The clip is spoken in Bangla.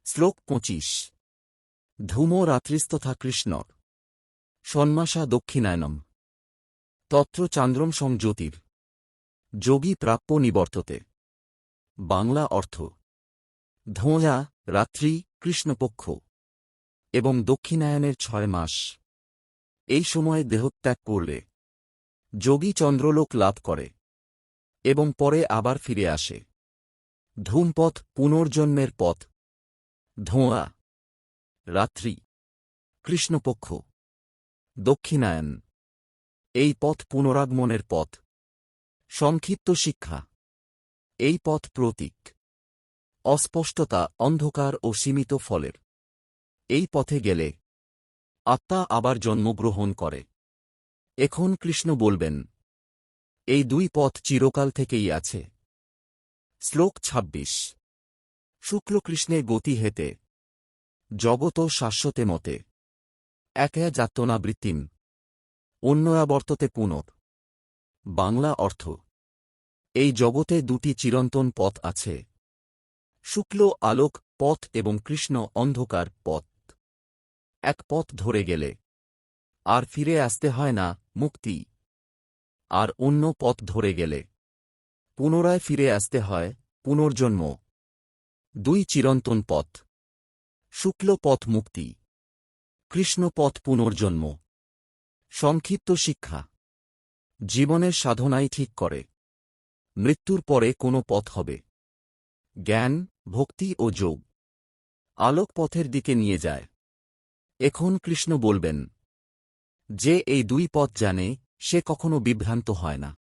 শ্লোক ২৫। ধূমো রাত্রিস্তথা কৃষ্ণর ষণ্মাসা দক্ষিণায়নম তত্র চান্দ্রম সংজ্যোতির যোগী প্রাপ্য নিবর্ততে। বাংলা অর্থ: ধোঁয়া, রাত্রি, কৃষ্ণপক্ষ এবং দক্ষিণায়নের ৬ মাস। এই সময়ে দেহত্যাগ করলে যোগী চন্দ্রলোক লাভ করে এবং পরে আবার ফিরে আসে। ধূমপথ পুনর্জন্মের পথ, ধোঁয়া রাত্রি, কৃষ্ণপক্ষ, দক্ষিণায়ন এই পথ পুনরাগমনের পথ। সংক্ষিপ্ত শিক্ষা: এই পথ প্রতীক, অস্পষ্টতা, অন্ধকার ও সীমিত ফলের। এই পথে গেলে আত্মা আবার জন্মগ্রহণ করে। এখন কৃষ্ণ বলবেন, এই দুই পথ চিরকাল থেকেই আছে। শ্লোক ২৬। শুক্লকৃষ্ণে গতি হেতে জগত শাশ্বতে মতে একয়া যাত্তনাবৃত্তিম অন্যয়াবর্ততে পুনঃ। বাংলা অর্থ: এই জগতে দুটি চিরন্তন পথ আছে, শুক্ল আলোক পথ এবং কৃষ্ণ অন্ধকার পথ। এক পথ ধরে গেলে আর ফিরে আসতে হয় না, মুক্তি। আর অন্য পথ ধরে গেলে পুনরায় ফিরে আসতে হয়, পুনর্জন্ম। দুই চিরন্তন পথ, শুক্ল পথ মুক্তি, কৃষ্ণ পথ পুনর্জন্ম। সংক্ষিপ্ত শিক্ষা: জীবনের সাধনাই ঠিক করে মৃত্যুর পরে কোনো পথ হবে। জ্ঞান, ভক্তি ও যোগ আলোক পথের দিকে নিয়ে যায়। এখন কৃষ্ণ বলবেন, যে এই দুই পথ জানে সে কখনো বিভ্রান্ত হয় না।